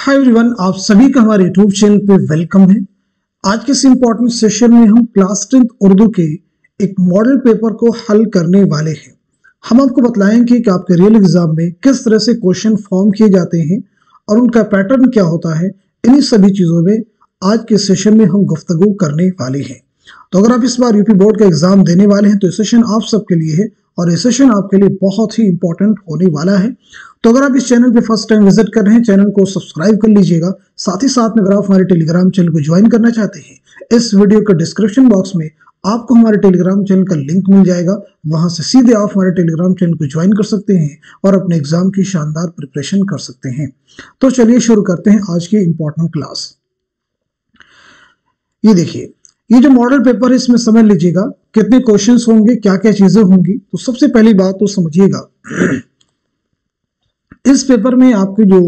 Hi everyone, आप सभी का हमारे यूट्यूब चैनल पे वेलकम है। आज के इस इम्पोर्टेंट सेशन में हम क्लास 10th उर्दू के एक मॉडल पेपर को हल करने वाले हैं। हम आपको बतलाएंगे कि आपके रियल एग्जाम में किस तरह से क्वेश्चन फॉर्म किए जाते हैं और उनका पैटर्न क्या होता है। इन्हीं सभी चीज़ों में आज के सेशन में हम गुफ्तगू करने वाले हैं। तो अगर आप इस बार यूपी बोर्ड का एग्जाम देने वाले हैं तो ये सेशन आप सबके लिए है और ये सेशन आपके लिए बहुत ही इंपॉर्टेंट होने वाला है। तो अगर आप इस चैनल पे फर्स्ट टाइम विजिट कर रहे हैं, चैनल को सब्सक्राइब कर लीजिएगा। साथ ही साथ में अगर आप हमारे टेलीग्राम चैनल को ज्वाइन करना चाहते हैं, इस वीडियो के डिस्क्रिप्शन बॉक्स में आपको हमारे टेलीग्राम चैनल का लिंक मिल जाएगा। वहां से सीधे आप हमारे टेलीग्राम चैनल को ज्वाइन कर सकते हैं और अपने एग्जाम की शानदार प्रिपरेशन कर सकते हैं। तो चलिए शुरू करते हैं आज की इंपॉर्टेंट क्लास। ये देखिए, ये जो मॉडल पेपर है इसमें समझ लीजिएगा कितने क्वेश्चंस होंगे, क्या क्या चीजें होंगी। तो सबसे पहली बात तो समझिएगा, इस पेपर में आपके जो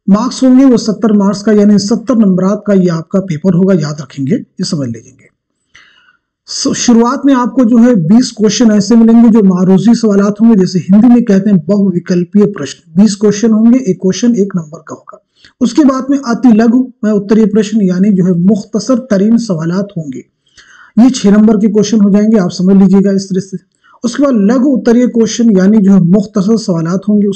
मार्क्स होंगे वो 70 मार्क्स का यानी 70 नंबरात का ये आपका पेपर होगा, याद रखेंगे, ये समझ लीजिएगा। शुरुआत में आपको जो है 20 क्वेश्चन ऐसे मिलेंगे जो मारूजी सवालात होंगे, जैसे हिंदी में कहते हैं बहुविकल्पीय प्रश्न। 20 क्वेश्चन होंगे, एक क्वेश्चन 1 नंबर का होगा। उसके बाद में अति लघु व उत्तरीय प्रश्न यानी जो है मुख्तसर तरीन सवालात होंगे, ये 6 नंबर के क्वेश्चन हो जाएंगे, आप समझ लीजिएगा इस तरह से। उसके बाद लघु उत्तरीय क्वेश्चन यानी जो है मुख्तसर सवालात होंगे।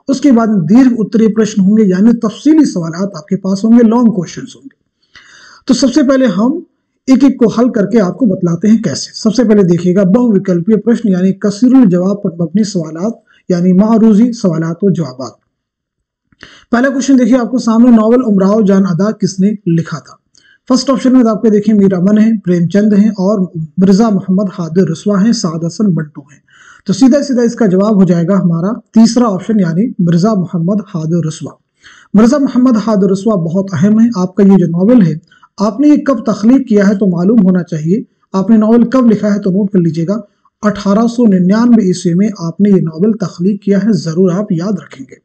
उसके बाद में दीर्घ उत्तरीय प्रश्न होंगे यानी तफसीली सवालात आपके पास होंगे, लॉन्ग क्वेश्चन होंगे। तो सबसे पहले हम एक एक को हल करके आपको बतलाते हैं कैसे। सबसे पहले देखिएगा बहुविकल्पीय प्रश्न यानी कसीरुल जवाब पर मबनी सवालात यानी मारूजी सवालात व जवाबात। पहला क्वेश्चन देखिए आपको सामने, नॉवल उमराव जान अदा किसने लिखा था। फर्स्ट ऑप्शन में आपको देखिए मीर अमन है, प्रेमचंद हैं और मिर्जा मोहम्मद हादिर रसवा हैं, साद हसन बंटू हैं। तो सीधा सीधा इसका जवाब हो जाएगा हमारा तीसरा ऑप्शन यानी मिर्जा मोहम्मद हादिर रसवा। मिर्जा मोहम्मद हादिर रसवा बहुत अहम है। आपका ये जो नॉवल है, आपने ये कब तख्लीक किया है तो मालूम होना चाहिए। आपने नॉवल कब लिखा है तो नोट कर लीजिएगा, 1899 ईस्वी में आपने ये नॉवल तख्लीक किया है, जरूर आप याद रखेंगे।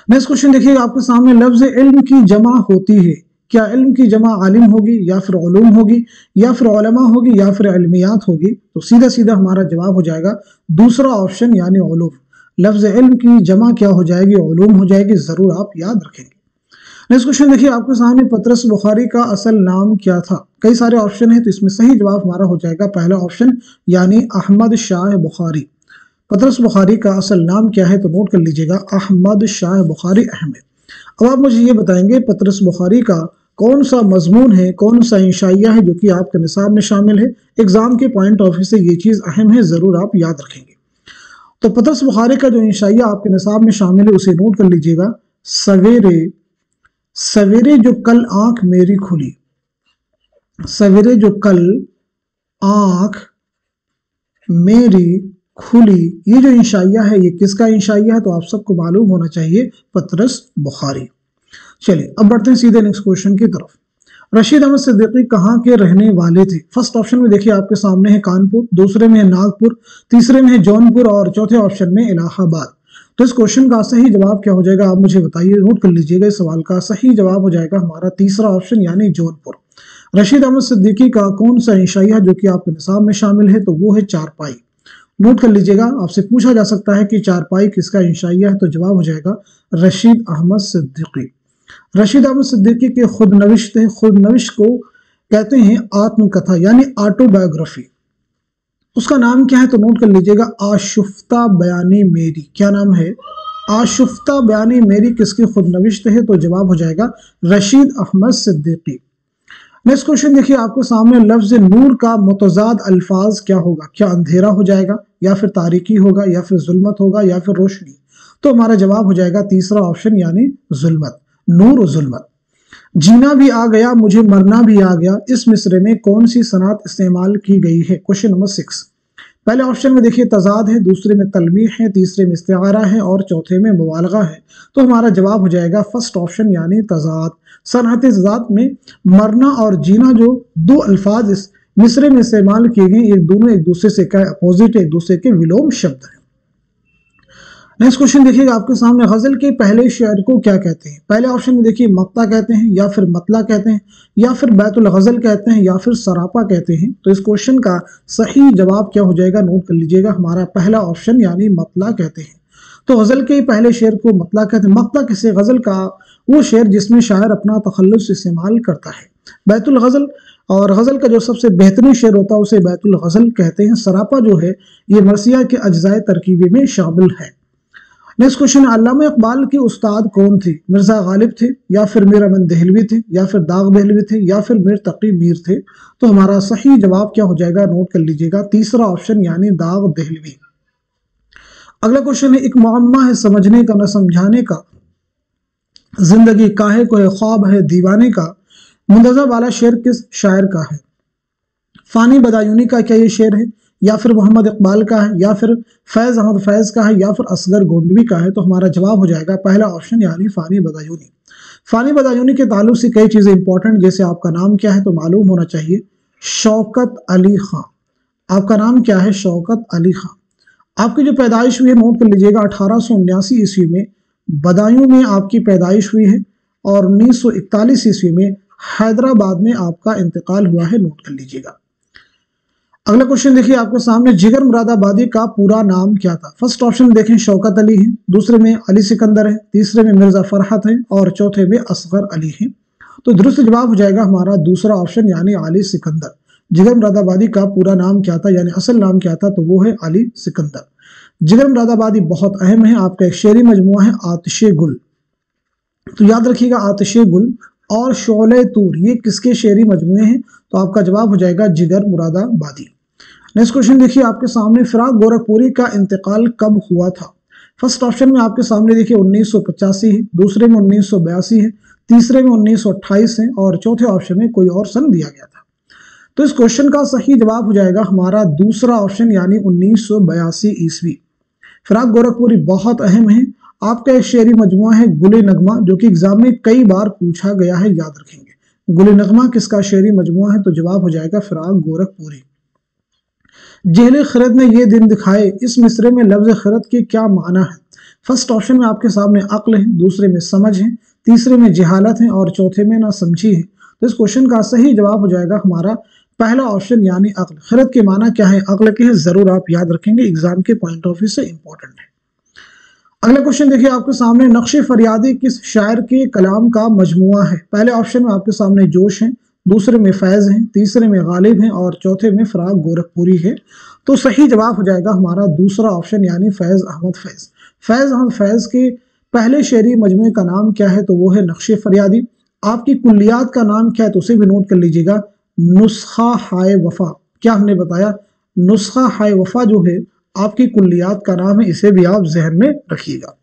नेक्स्ट क्वेश्चन देखिए आपके सामने, लफ्ज इल्म की जमा होती है, क्या इल्म की जमा आलिम होगी या फिर उलूम होगी या फिर उलमा होगी या फिर इल्मियात होगी। तो सीधा सीधा हमारा जवाब हो जाएगा दूसरा ऑप्शन यानी उलूम। लफ्ज इल्म की जमा क्या हो जाएगी, उलूम हो जाएगी, जरूर आप याद रखेंगे। नेक्स्ट क्वेश्चन देखिए आपके सामने, पतरस बुखारी का असल नाम क्या था। कई सारे ऑप्शन है तो इसमें सही जवाब हमारा हो जाएगा पहला ऑप्शन यानी अहमद शाह बुखारी। पतरस बुखारी का असल नाम क्या है तो नोट कर लीजिएगा, अहमद शाह बुखारी अहमद। अब आप मुझे ये बताएंगे पतरस बुखारी का कौन सा मजमून है, कौन सा इंशाइया है जो कि आपके निसाब में शामिल है। एग्जाम के पॉइंट ऑफ व्यू से ये चीज अहम है, जरूर आप याद रखेंगे। तो पतरस बुखारी का जो इंशाइया आपके निसाब में शामिल है उसे नोट कर लीजिएगा, सवेरे सवेरे जो कल आंख मेरी खुली। सवेरे जो कल आंख मेरी खुली, ये जो इंशाइया है ये किसका इंशाइया है तो आप सबको मालूम होना चाहिए, पतरस बुखारी। चलिए अब बढ़ते हैं सीधे नेक्स्ट क्वेश्चन की तरफ। रशीद अहमद सिद्दीकी कहाँ के रहने वाले थे। फर्स्ट ऑप्शन में देखिए आपके सामने है कानपुर, दूसरे में है नागपुर, तीसरे में है जौनपुर और चौथे ऑप्शन में इलाहाबाद। तो इस क्वेश्चन का सही जवाब क्या हो जाएगा आप मुझे बताइए, नोट कर लीजिएगा। इस सवाल का सही जवाब हो जाएगा हमारा तीसरा ऑप्शन यानी जौनपुर। रशीद अहमद सिद्दीकी का कौन सा इंशाइया जो कि आपके निसाब में शामिल है तो वो है चारपाई। नोट कर लीजिएगा, आपसे पूछा जा सकता है कि चारपाई किसका इंशाइया है तो जवाब हो जाएगा रशीद अहमद सिद्दीकी। रशीद अहमद सिद्दीकी के खुद नविश्त है, खुद नविश्त को कहते हैं आत्मकथा यानी ऑटोबायोग्राफी। उसका नाम क्या है तो नोट कर लीजिएगा, आशुफ्ता बयानी मेरी। क्या नाम है, आशुफ्ता बयानी मेरी किसकी खुद नविश्त है तो जवाब हो जाएगा रशीद अहमद सिद्दीकी। नेक्स्ट क्वेश्चन देखिए आपके सामने, लफ्ज नूर का मुतजाद अल्फाज क्या होगा। क्या अंधेरा हो जाएगा या फिर तारीकी होगा या फिर जुल्मत होगा या फिर रोशनी। तो हमारा जवाब हो जाएगा तीसरा ऑप्शन यानी जुल्मत, नूर और जुल्मत। जीना भी आ गया मुझे मरना भी आ गया, इस मिसरे में कौन सी सनात इस्तेमाल की गई है। Question number 6। पहले ऑप्शन में देखिए तजाद है, दूसरे में तलमीह है, तीसरे में इस्तिआरा है और चौथे में मुबालगा है। तो हमारा जवाब हो जाएगा फर्स्ट ऑप्शन यानी तजाद। सनअत तजाद में मरना और जीना जो दो अल्फाज इस मिसरे में इस्तेमाल किए गए, ये दोनों एक दूसरे से क्या अपोजिट, एक दूसरे के विलोम शब्द हैं। नेक्स्ट क्वेश्चन देखिएगा आपके सामने, गजल के पहले शेर को क्या कहते हैं। पहले ऑप्शन में देखिए मक्ता कहते हैं या फिर मतला कहते हैं या फिर बैतुल गजल कहते हैं या फिर सरापा कहते हैं। तो इस क्वेश्चन का सही जवाब क्या हो जाएगा, नोट कर लीजिएगा, हमारा पहला ऑप्शन यानी मतला कहते हैं। तो गजल के पहले शेर को मतला कहते हैं। मतला किसी गजल का वो शेर जिसमें शायर अपना तखल्लुस इस्तेमाल करता है। बैतुल गजल और गजल का जो सबसे बेहतरीन शेर होता है उसे बैतुल गजल कहते हैं। सरापा जो है ये मरसिया के अज्जाए तरकीबी में शामिल है। नेक्स्ट क्वेश्चन, अल्लामा इकबाल के उस्ताद कौन थे? मिर्जा गालिब थे, या फिर मीर अमन दहलवी थे, या फिर दाग दहलवी थे, या फिर मीर तकी मीर थे? तो हमारा सही जवाब क्या हो जाएगा, नोट कर लीजिएगा, तीसरा ऑप्शन यानी दाग दहलवी। अगला क्वेश्चन है, एक मुअम्मा है समझने का न समझाने का, जिंदगी काहे को है ख्वाब है दीवाने का, मुंतज़ा वाला शेर किस शायर का है? फानी बदायूनी का क्या ये शेर है, या फिर मोहम्मद इकबाल का है, या फिर फैज अहमद फैज का है, या फिर असगर गोंडवी का है? तो हमारा जवाब हो जाएगा पहला ऑप्शन यानी फानी बदायूनी। फानी बदायूनी के ताल्लुक से कई चीजें इंपॉर्टेंट, जैसे आपका नाम क्या है तो मालूम होना चाहिए, शौकत अली खां। आपका नाम क्या है? शौकत अली खां। आपकी जो पैदाइश हुई है नोट कर लीजिएगा, 1879 ईस्वी में बदायूं में आपकी पैदाइश हुई है और 1941 ईस्वी में हैदराबाद में आपका इंतकाल हुआ है, नोट कर लीजिएगा। अगला क्वेश्चन देखिए आपके सामने, जिगर मुरादाबादी का पूरा नाम क्या था? फर्स्ट ऑप्शन में देखें शौकत अली है, दूसरे में अली सिकंदर है, तीसरे में मिर्जा फरहत है और चौथे में असगर अली है। तो दुरुस्त जवाब हो जाएगा हमारा दूसरा ऑप्शन यानी अली सिकंदर। जिगर मुरादाबादी का पूरा नाम क्या था यानी असल नाम क्या था? तो वो है अली सिकंदर। जिगर मुरादाबादी बहुत अहम है, आपका एक शेरी मजमुआ है आतिशे गुल। तो याद रखिएगा आतिशे गुल और शोले तूर ये किसके शेरी मजमुए हैं? तो आपका जवाब हो जाएगा जिगर मुरादाबादी। नेक्स्ट क्वेश्चन देखिए आपके सामने, फिराक गोरखपुरी का इंतकाल कब हुआ था? फर्स्ट ऑप्शन में आपके सामने देखिए 1985 है, दूसरे में 1982 है, तीसरे में 1928 है और चौथे ऑप्शन में कोई और सन दिया गया था। तो इस क्वेश्चन का सही जवाब हो जाएगा हमारा दूसरा ऑप्शन यानी 1982 ईस्वी। फिराक गोरखपुरी बहुत अहम है, आपका एक शेरी मजमुआ है गुले नगमा, जो कि एग्जाम में कई बार पूछा गया है, याद रखेंगे। गुले नगमा किसका शेरी मजमुआ है? तो जवाब हो जाएगा फिराक गोरखपुरी। जेहले खिरद ने ये दिन दिखाए, इस मिसरे में लफ्ज खिरद के क्या माना है? फर्स्ट ऑप्शन में आपके सामने अक्ल है, दूसरे में समझ है, तीसरे में जहालत है और चौथे में ना समझी है। तो इस क्वेश्चन का सही जवाब हो जाएगा हमारा पहला ऑप्शन यानी अक्ल। खिरद के माना क्या है? अक्ल के है, जरूर आप याद रखेंगे, एग्जाम के पॉइंट ऑफ व्यू से इंपॉर्टेंट है। अगला क्वेश्चन देखिए आपके सामने, नक्शे फरियादी किस शायर के कलाम का मजमुआ है? पहले ऑप्शन में आपके सामने जोश है, दूसरे में फैज है, तीसरे में गालिब है और चौथे में फिराक गोरखपुरी है। तो सही जवाब हो जाएगा हमारा दूसरा ऑप्शन यानी फैज अहमद फैज। फैज अहमद फैज के पहले शेरी मजमुए का नाम क्या है? तो वो है नक्शे फरियादी। आपकी कुल्लियात का नाम क्या है? तो उसे भी नोट कर लीजिएगा, नुस्खा हाय वफा। क्या हमने बताया? नुस्खा हाय वफा जो है आपकी कुल्लियात का नाम है, इसे भी आप जहन में रखिएगा।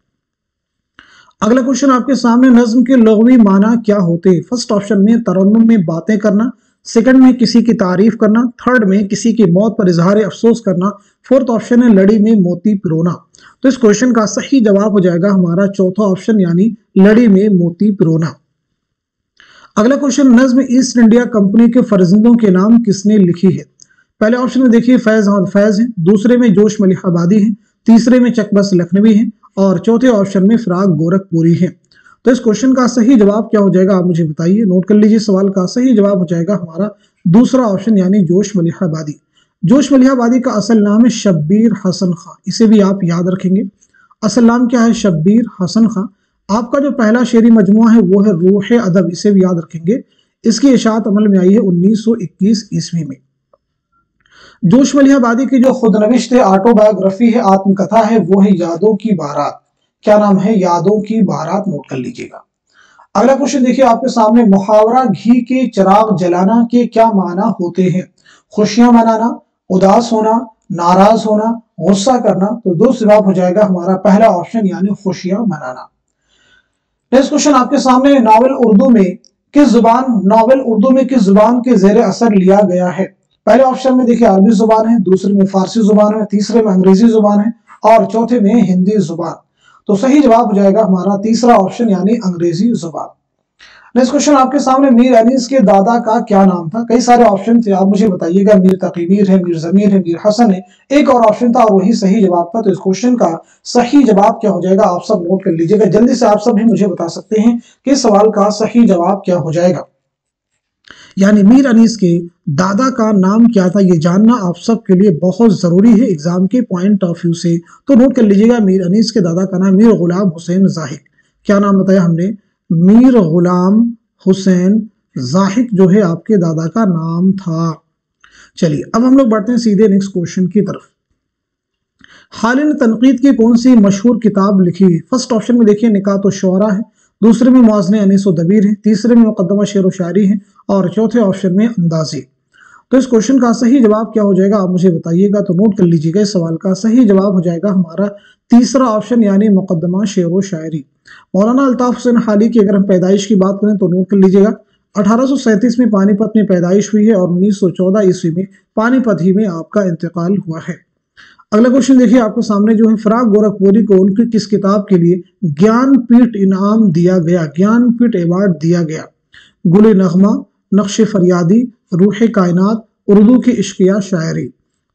अगला क्वेश्चन आपके सामने, नज्म के लग़वी माना क्या होते हैं? फर्स्ट ऑप्शन में तरन्नुम में बातें करना, सेकंड में किसी की तारीफ करना, थर्ड में किसी की मौत पर इजहार अफसोस करना, फोर्थ ऑप्शन है लड़ी में मोती पिरोना। तो इस क्वेश्चन का सही जवाब हो जाएगा हमारा चौथा ऑप्शन यानी लड़ी में मोती पिरोना। अगला क्वेश्चन, नज्म ईस्ट इंडिया कंपनी के फर्जिंदों के नाम किसने लिखी है? पहले ऑप्शन में देखिए फैज अहमद फैज है, दूसरे में जोश मलिहाबादी है, तीसरे में चकबस लखनवी है और चौथे ऑप्शन में फिराक गोरखपुरी है। तो इस क्वेश्चन का सही जवाब क्या हो जाएगा आप मुझे बताइए, नोट कर लीजिए। सवाल का सही जवाब हो जाएगा हमारा दूसरा ऑप्शन यानी जोश मलिहाबादी। जोश मलिहाबादी का असल नाम है शब्बीर हसन खां, इसे भी आप याद रखेंगे। असल नाम क्या है? शब्बीर हसन खां। आपका जो पहला शेरी मजमुआ है वो है रूह अदब, इसे भी याद रखेंगे। इसकी इशाअत अमल में आई है 1921 ईस्वी में। जोश मलिहाबादी की जो खुदनविश्त है, ऑटोबायोग्राफी है, आत्मकथा है, वो है यादों की बारात। क्या नाम है? यादों की बारात, नोट कर लीजिएगा। अगला क्वेश्चन देखिए आपके सामने, मुहावरा घी के चिराग जलाना के क्या माना होते हैं? खुशियां मनाना, उदास होना, नाराज होना, गुस्सा करना। तो दो जवाब हो जाएगा हमारा पहला ऑप्शन यानी खुशियां मनाना। नेक्स्ट क्वेश्चन आपके सामने, नावल उर्दू में किस जुबान के जेर असर लिया गया है? पहले ऑप्शन में देखिए अरबी जुबान है, दूसरे में फारसी जुबान है, तीसरे में अंग्रेजी जुबान है और चौथे में हिंदी जुबान। तो सही जवाब हो जाएगा हमारा तीसरा ऑप्शन यानी अंग्रेजी जुबान। नेक्स्ट क्वेश्चन आपके सामने, मीर अनीस के दादा का क्या नाम था? कई सारे ऑप्शन थे, आप मुझे बताइएगा। मीर तकी मीर है, मीर जमीर है, मीर हसन है, एक और ऑप्शन था और वही सही जवाब था। तो इस क्वेश्चन का सही जवाब क्या हो जाएगा आप सब नोट कर लीजिएगा। जल्दी से आप सब भी मुझे बता सकते हैं कि सवाल का सही जवाब क्या हो जाएगा। यानी मीर अनीस के दादा का नाम क्या था, ये जानना आप सब के लिए बहुत ज़रूरी है एग्जाम के पॉइंट ऑफ व्यू से। तो नोट कर लीजिएगा, मीर अनीस के दादा का नाम मीर गुलाम हुसैन ज़ाहिक। क्या नाम बताया हमने? मीर गुलाम हुसैन ज़ाहिक जो है आपके दादा का नाम था। चलिए अब हम लोग बढ़ते हैं सीधे नेक्स्ट क्वेश्चन की तरफ। हाल ने तनकीद की कौन सी मशहूर किताब लिखी है? फर्स्ट ऑप्शन में देखिए निकात शुअरा है, दूसरे में मुआज़ने अनीस व दबीर है, तीसरे में मुक़द्दमा शेर व शायरी है और चौथे ऑप्शन में अंदाज़ी। तो इस क्वेश्चन का सही जवाब क्या हो जाएगा आप मुझे बताइएगा। तो नोट कर लीजिएगा, इस सवाल का सही जवाब हो जाएगा हमारा तीसरा ऑप्शन यानी मुक़द्दमा शेर व शायरी। मौलाना अल्ताफ़ हुसैन हाली की अगर हम पैदाइश की बात करें तो नोट कर लीजिएगा 1837 में पानीपत में पैदाइश हुई है और 1914 ईस्वी में पानीपत ही में आपका इंतकाल हुआ है। अगला क्वेश्चन देखिए आपके सामने जो है, फराग गोरखपुरी को उनकी किस किताब के लिए ज्ञानपीठ इनाम दिया गया, ज्ञानपीठ अवार्ड दिया गया? गुले नगमा, नक्शे फरियादी, रूह कायनात, उर्दू की इश्किया शायरी।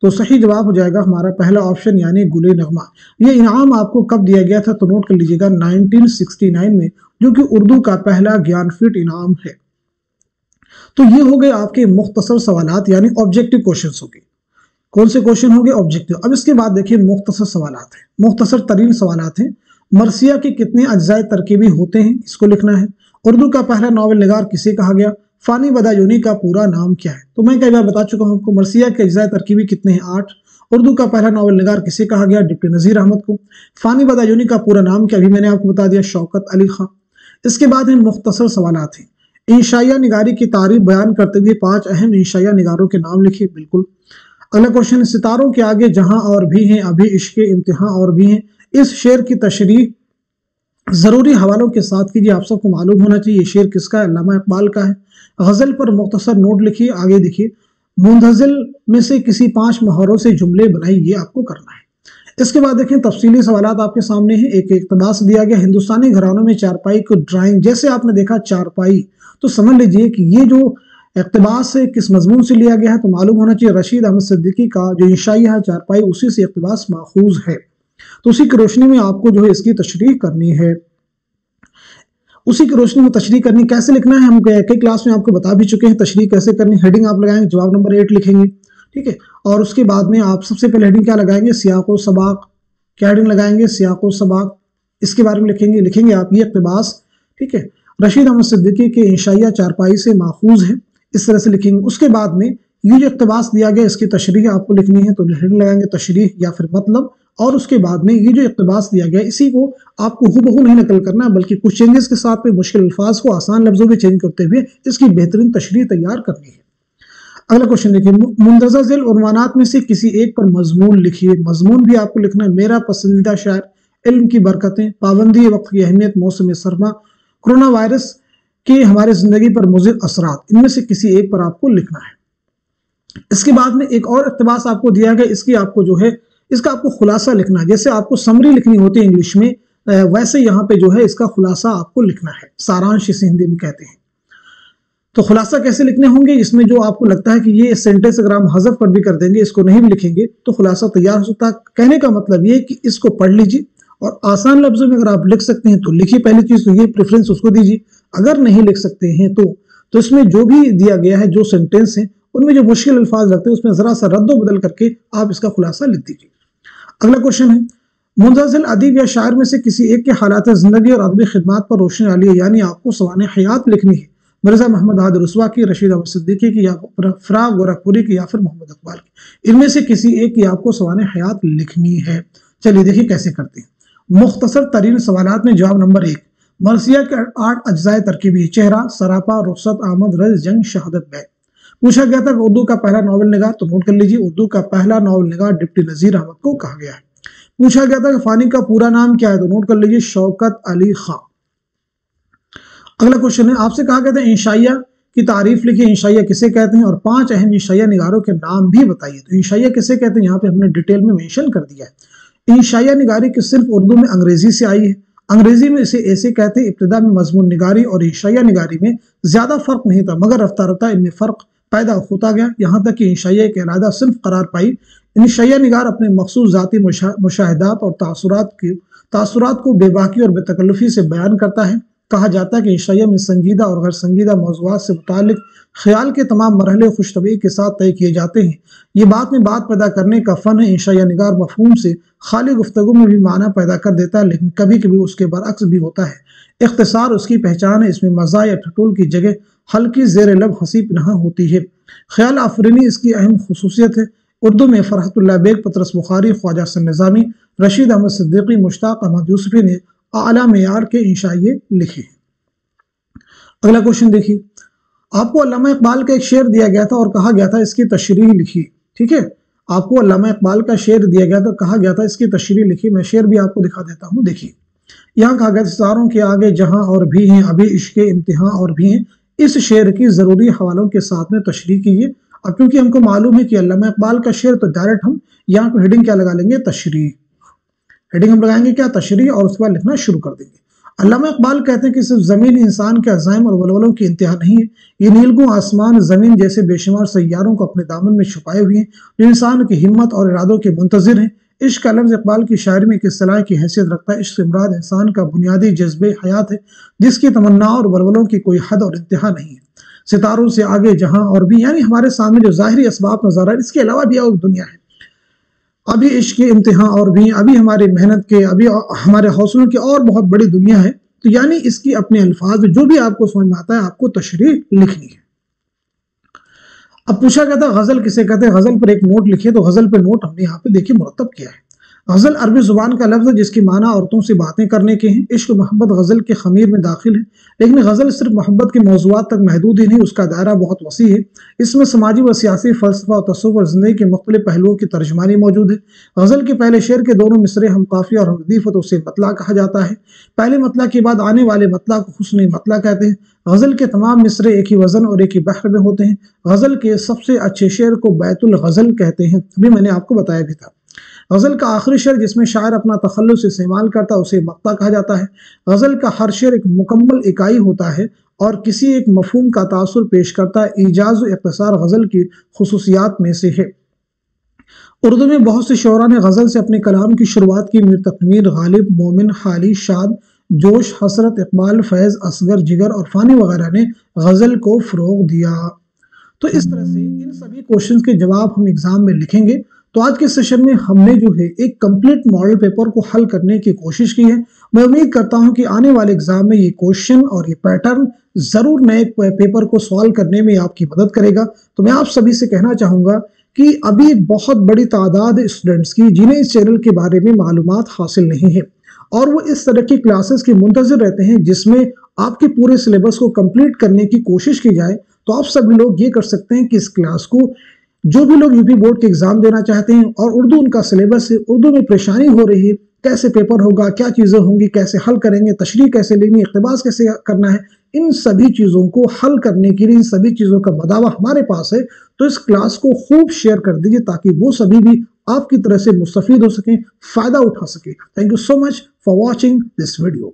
तो सही जवाब हो जाएगा हमारा पहला ऑप्शन यानी गुले नगमा। ये इनाम आपको कब दिया गया था? तो नोट कर लीजिएगा 1969 में, जो कि उर्दू का पहला ज्ञानपीठ इनाम है। तो ये हो गए आपके मुख्तसर सवालात यानी ऑब्जेक्टिव क्वेश्चन हो गए। कौन से क्वेश्चन होंगे? ऑब्जेक्टिव। अब इसके बाद देखिए मुख्तसर सवालात हैं, मुख्तसर तरीन सवालात हैं। मरसिया के कितने अज्जाए तरकीबी होते हैं, इसको लिखना है। उर्दू का पहला नावल निगार किसे कहा गया? फानी बदायूनी का पूरा नाम क्या है? तो मैं कई बार बता चुका हूं आपको, मरसिया के अज्जाए तरकीबी कितने हैं? 8। उर्दू का पहला नावल निगार किसे कहा गया? डिप्टी नज़ीर अहमद को। फानी बदायूनी का पूरा नाम क्या? अभी मैंने आपको बता दिया, शौकत अली खां। इसके बाद हैं मुख्तसर सवालात हैं। इंशाइया निगारी की तारीफ बयान करते हुए 5 अहम इंशाइया निगारों के नाम लिखिए। बिल्कुल। अगला क्वेश्चन, सितारों के आगे जहां और भी हैं, अभी इश्क इम्तिहान और भी हैं, इस शेर की तशरीह जरूरी हवालों के साथ कीजिए। आप सबको मालूम होना चाहिए ये शेर किसका है? अल्लामा इकबाल का है। गजल पर मुख्तसर नोट लिखिए। आगे देखिए, मुंतजिल में से किसी 5 मुहावरों से जुमले बनाइए, ये आपको करना है। इसके बाद देखें तफसीली सवालात आपके सामने हैं। एक इक़्तिबास दिया गया, हिंदुस्तानी घरानों में चारपाई को ड्राइंग। जैसे आपने देखा चारपाई, तो समझ लीजिए कि ये जो इक़्तिबास है किस मजमून से लिया गया है। तो मालूम होना चाहिए रशीद अहमद सिद्दीकी का जो इंशाइया है चारपाई, उसी से इक़्तिबास माखूज है। तो उसी की रोशनी में आपको जो है इसकी तशरीह करनी है। उसी की रोशनी में तशरीह करनी, कैसे लिखना है हम कई क्लास में आपको बता भी चुके हैं तशरीह कैसे करनी। हेडिंग आप लगाएंगे, जवाब नंबर 8 लिखेंगे, ठीक है। और उसके बाद में आप सबसे पहले हेडिंग क्या लगाएंगे? सियाक़ व सबाक़। क्या हेडिंग लगाएंगे? सियाक़ व सबाक़। इसके बारे में लिखेंगे आप ये इक़्तिबास, ठीक है, रशीद अहमद सिद्दीकी के इंशाइया चारपाई से माखूज है, इस तरह से लिखेंगे। उसके बाद में ये जो इक़्तिबास दिया गया इसकी तशरीह आपको लिखनी है, तो हेडिंग लगाएंगे तशरीह या फिर मतलब। और उसके बाद में ये जो इक़्तिबास दिया गया इसी को आपको हूबहू नहीं नकल करना, बल्कि कुछ चेंजेस के साथ में मुश्किल अल्फाज को आसान लफ्जों में चेंज करते हुए इसकी बेहतरीन तशरीह तैयार करनी है। अगला क्वेश्चन देखिए, मुंदरजा ज़ैल उन्वानात में से किसी एक पर मजमून लिखिए। मजमून भी आपको लिखना है। मेरा पसंदीदा शायर, इल्म की बरकतें, पाबंदी वक्त की अहमियत, मौसम सरमा, कोरोना वायरस के हमारे जिंदगी पर मुज़िर असरात, इनमें से किसी एक पर आपको लिखना है। इसके बाद में एक और इक़्तिबास आपको दिया गया, इसकी आपको जो है इसका आपको खुलासा लिखना है। जैसे आपको समरी लिखनी होती है इंग्लिश में, वैसे यहाँ पे जो है इसका खुलासा आपको लिखना है, सारांश इसे हिंदी में कहते हैं। तो खुलासा कैसे लिखने होंगे? इसमें जो आपको लगता है कि ये सेंटेंस अगर हम हज़फ पर भी कर देंगे, इसको नहीं भी लिखेंगे, तो खुलासा तैयार हो सकता है। कहने का मतलब ये कि इसको पढ़ लीजिए और आसान लफ्जों में अगर आप लिख सकते हैं तो लिखिए। पहली चीज तो ये प्रेफरेंस उसको दीजिए। अगर नहीं लिख सकते हैं तो इसमें जो भी दिया गया है, जो सेंटेंस है उनमें जो मुश्किल अल्फाज लगते हैं उसमें जरा सा रद्द बदल करके आप इसका खुलासा लिख दीजिए। अगला क्वेश्चन है, मुंतज़िल अदीब या शायर में से किसी एक के हालात ज़िंदगी और अदबी खिदमात पर रोशनी डालिए, यानी आपको सवाने हयात लिखनी है। मिर्ज़ा मोहम्मद हादी रुस्वा की, रशीद अहमद सिद्दीकी की, या फराग गोरखपुरी की, या फिर मोहम्मद इकबाल की। इनमें से किसी एक की आपको सवाने हयात लिखनी है। चलिए देखिए कैसे करते हैं। मुख्तसर तरीन सवालात में जवाब नंबर 1, मरसिया के 8 अज्जाए तरकीबी, चेहरा, सरापा, रुखसत, आमद, रज़, जंग, शहादत, बैत। पूछा गया था उर्दू का पहला नावल निगार, तो नोट कर लीजिए उर्दू का पहला नावल निगार डिप्टी नज़ीर अहमद को कहा गया है। पूछा गया था कि फानी का पूरा नाम क्या है, तो नोट कर लीजिए शौकत अली खां। अगला क्वेश्चन है, आपसे कहा गया था इंशाइया की तारीफ लिखिए, इंशाइया किसे कहते हैं और 5 अहम इंशाइया निगारों के नाम भी बताइए। तो इंशाइया किसे कहते हैं यहाँ पे हमने डिटेल में मेंशन कर दिया है। इंशाइया निगारी की सिर्फ उर्दू में अंग्रेजी से आई है। अंग्रेजी में इसे ऐसे कहते हैं। इब्तिदा में मजमून निगारी और इंशाइया निगारी में ज्यादा फर्क नहीं था, मगर रफ्ता रफ्ता इनमें फर्क पैदा होता गया, यहाँ तक कि इंशाइया के अलहदा सिर्फ करार पाई। इंशाइया निगार अपने मखसूस ज़ाती मुशाहिदात और तासुरात को बेबाकी और बेतकल्लुफ़ी से बयान करता है। कहा जाता है कि इशाइया में संजीदा और गैर संजीदा मौज़ूआत से मुतालिक ख्याल के तमाम मरहले खुशतबी के साथ तय किए जाते हैं। ये बात में बात पैदा करने का फ़न है। इशाइया निगार मफहूम से खाली गुफ्तगू में भी माना पैदा कर देता है, लेकिन कभी कभी उसके बरअक्स भी होता है। इख्तिसार उसकी पहचान है। इसमें मज़ा या ठटोल की जगह हल्की ज़ेर लब हंसी पनाह होती है। ख्याल आफरीनी इसकी अहम खुसूसियत है। उर्दू में फरहतुल्लाह बेग, पतरस बुखारी, ख्वाजा हसन निज़ामी, रशीद अहमद सिद्दीकी, मुश्ताक अहमद यूसुफी ने आला मेयार के इंशाइये लिखे हैं। अगला क्वेश्चन देखिए, आपको अल्लामा इकबाल का एक शेर दिया गया था और कहा गया था इसकी तशरीह लिखिए। ठीक है, आपको अल्लामा इकबाल का शेर दिया गया था, कहा गया था इसकी तशरीह लिखिए। मैं शेर भी आपको दिखा देता हूँ। देखिए, यहाँ कहा गया, सितारों के आगे जहां और भी हैं, अभी इश्क इम्तिहान और भी हैं। इस शेर की जरूरी हवालों के साथ में तशरीह कीजिए। अब क्योंकि हमको मालूम है कि अल्लामा इकबाल का शेर, तो डायरेक्ट हम यहाँ पर हेडिंग क्या लगा लेंगे, तशरीह। हेडिंग हम लगाएंगे क्या, तशरीह, और उसके बाद लिखना शुरू कर देंगे। अल्लामा इकबाल कहते हैं कि सिर्फ ज़मीन इंसान के अज़ाइम और वलवलों की इंतहा नहीं है, ये नीलगुं आसमान ज़मीन जैसे बेशुमार सैयारों को अपने दामन में छुपाए हुए हैं, जो इंसान की हिम्मत और इरादों के मुंतज़िर हैं। इश्क का लफ्ज़ इकबाल की शायरी में एक इस्तिलाह की हैसियत रखता है। इश्क से मुराद इंसान का बुनियादी जज्बे हयात है, जिसकी तमन्ना और वलवलों की कोई हद और इंतहा नहीं है। सितारों से आगे जहां और भी, यानी हमारे सामने जो ज़ाहिरी असबाब नज़र आए, इसके अलावा भी और दुनिया है। अभी इश्क के इम्तिहान और भी, अभी हमारी मेहनत के, अभी हमारे हौसलों की और बहुत बड़ी दुनिया है। तो यानी इसकी अपने अल्फाज जो भी आपको समझ में आता है, आपको तशरीह लिखनी है। अब पूछा गया था गजल किसे कहते हैं, गजल पर एक नोट लिखिए। तो गजल पर नोट हमने यहाँ पे देखिए मुरतब किया है। गजल अरबी जुबान का लफ्ज़ है जिसकी माना औरतों से बातें करने के हैं। इश्क मोहब्बत गजल के खमीर में दाखिल है, लेकिन गजल सिर्फ मोहब्बत के मौज़ूआत तक महदूद ही नहीं, उसका दायरा बहुत वसी है। इसमें समाजी व सियासी फ़लसफ़ा और तसव्वुर और ज़िंदगी के मुख्तलिफ पहलुओं की तर्जमानी मौजूद है। गजल के पहले शेर के दोनों मिसरे हम काफ़िया और हमदीफ़, तो उसे मतला कहा जाता है। पहले मतला के बाद आने वाले मतला को हुस्न मतला कहते हैं। गजल के तमाम मिसरे एक ही वज़न और एक ही बहर में होते हैं। गजल के सबसे अच्छे शेर को बैतुल गजल कहते हैं, अभी मैंने आपको बताया भी था। गजल का आखिरी शेर जिसमें शायर अपना तखल्लुस इस्तेमाल करता है, उसे मक्ता कहा जाता है। गजल का हर शेर एक मुकम्मल इकाई होता है और किसी एक मफहूम का तासुर पेश करता है। ईजाज़ व इख्तिसार गजल की खुसूसियात में से है। उर्दू में बहुत से शोरा ने गजल से अपने कलाम की शुरुआत की। मीर तकमीर, गालिब, मोमिन, खाली, शाद, जोश, हसरत, इकबाल, फैज़, असगर, जिगर और फानी वगैरह ने गजल को फ़रोग़ दिया। तो इस तरह से इन सभी क्वेश्चंस के जवाब हम एग्जाम में लिखेंगे। तो आज के सेशन में हमने जो है एक कंप्लीट मॉडल पेपर को हल करने की कोशिश की है। मैं उम्मीद करता हूं कि आने वाले एग्जाम में ये क्वेश्चन और ये पैटर्न जरूर नए पेपर को सॉल्व करने में आपकी मदद करेगा। तो मैं आप सभी से कहना चाहूंगा कि अभी बहुत बड़ी तादाद स्टूडेंट्स की जिन्हें इस चैनल के बारे में मालूमात हासिल नहीं है और वो इस तरह की क्लासेस के मुंतज़िर रहते हैं जिसमें आपके पूरे सिलेबस को कंप्लीट करने की कोशिश की जाए। तो आप सभी लोग ये कर सकते हैं कि इस क्लास को, जो भी लोग यूपी बोर्ड के एग्जाम देना चाहते हैं और उर्दू उनका सिलेबस है, उर्दू में परेशानी हो रही है, कैसे पेपर होगा, क्या चीज़ें होंगी, कैसे हल करेंगे, तशरीह कैसे लेनी, इक़्तिबास कैसे करना है, इन सभी चीज़ों को हल करने के लिए, इन सभी चीज़ों का मदावा हमारे पास है। तो इस क्लास को खूब शेयर कर दीजिए ताकि वो सभी भी आपकी तरह से मुस्तफ़ीद हो सकें, फ़ायदा उठा सकें। Thank you so much for watching this video.